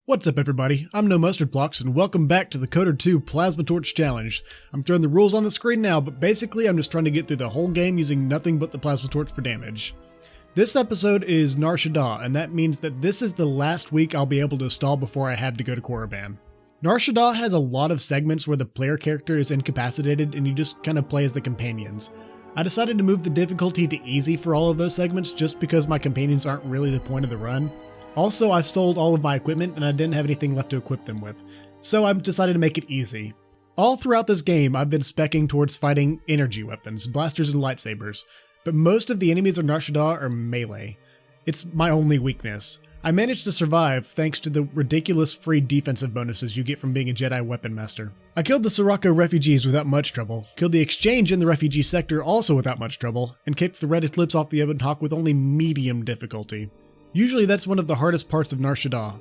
What's up everybody, I'm nomustardplox and welcome back to the KOTOR 2 Plasma Torch Challenge. I'm throwing the rules on the screen now, but basically I'm just trying to get through the whole game using nothing but the Plasma Torch for damage. This episode is Nar Shaddaa, and that means that this is the last week I'll be able to stall before I have to go to Korriban. Nar Shaddaa has a lot of segments where the player character is incapacitated and you just kind of play as the companions. I decided to move the difficulty to easy for all of those segments just because my companions aren't really the point of the run. Also, I've sold all of my equipment and I didn't have anything left to equip them with, so I've decided to make it easy. All throughout this game, I've been speccing towards fighting energy weapons, blasters and lightsabers, but most of the enemies of Nar Shaddaa are melee. It's my only weakness. I managed to survive thanks to the ridiculous free defensive bonuses you get from being a Jedi weapon master. I killed the Sirocco refugees without much trouble, killed the exchange in the refugee sector also without much trouble, and kicked the red eclipse off the Ebon Hawk with only medium difficulty. Usually that's one of the hardest parts of Nar Shaddaa.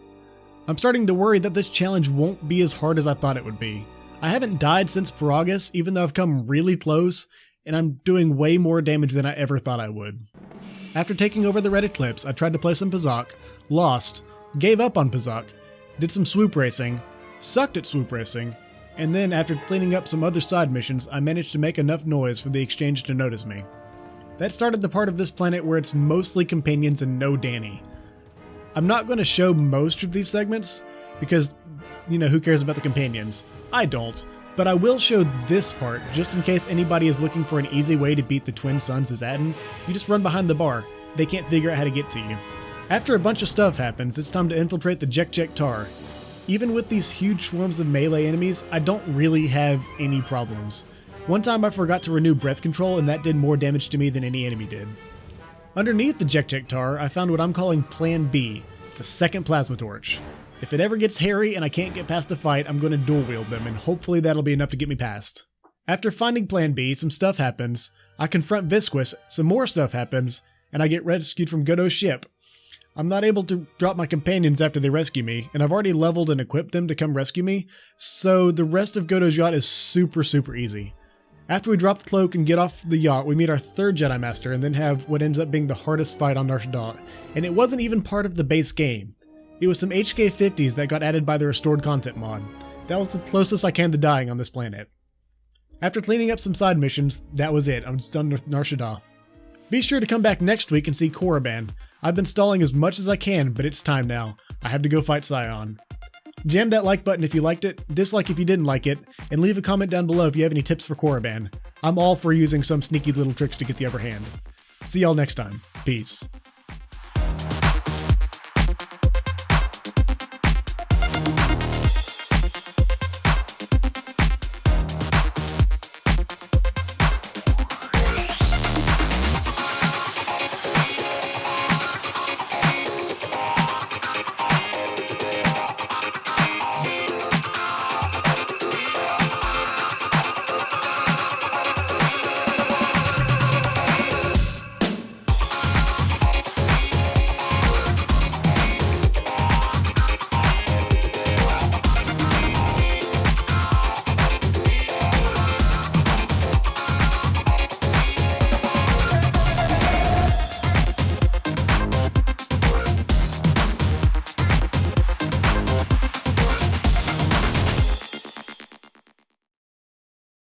I'm starting to worry that this challenge won't be as hard as I thought it would be. I haven't died since Paragus, even though I've come really close, and I'm doing way more damage than I ever thought I would. After taking over the red eclipse, I tried to play some Pazak, lost, gave up on Pazak, did some swoop racing, sucked at swoop racing, and then after cleaning up some other side missions, I managed to make enough noise for the exchange to notice me. That started the part of this planet where it's mostly companions and no Danny. I'm not going to show most of these segments because, who cares about the companions? I don't, but I will show this part just in case anybody is looking for an easy way to beat the twin sons as Aten. You just run behind the bar. They can't figure out how to get to you. After a bunch of stuff happens, it's time to infiltrate the Tar. Even with these huge swarms of melee enemies, I don't really have any problems. One time I forgot to renew breath control and that did more damage to me than any enemy did. Underneath the Tar, I found what I'm calling Plan B. It's a second plasma torch. If it ever gets hairy and I can't get past a fight, I'm going to dual wield them and hopefully that'll be enough to get me past. After finding Plan B, some stuff happens, I confront Visquis, some more stuff happens, and I get rescued from Godot's ship. I'm not able to drop my companions after they rescue me, and I've already leveled and equipped them to come rescue me, so the rest of Godot's yacht is super easy. After we drop the cloak and get off the yacht, we meet our third Jedi Master and then have what ends up being the hardest fight on Nar Shaddaa, and it wasn't even part of the base game. It was some HK50s that got added by the restored content mod. That was the closest I came to dying on this planet. After cleaning up some side missions, that was it. I'm just done with Nar Shaddaa. Be sure to come back next week and see Korriban. I've been stalling as much as I can, but it's time now. I have to go fight Scion. Jam that like button if you liked it, dislike if you didn't like it, and leave a comment down below if you have any tips for Korriban. I'm all for using some sneaky little tricks to get the upper hand. See y'all next time. Peace.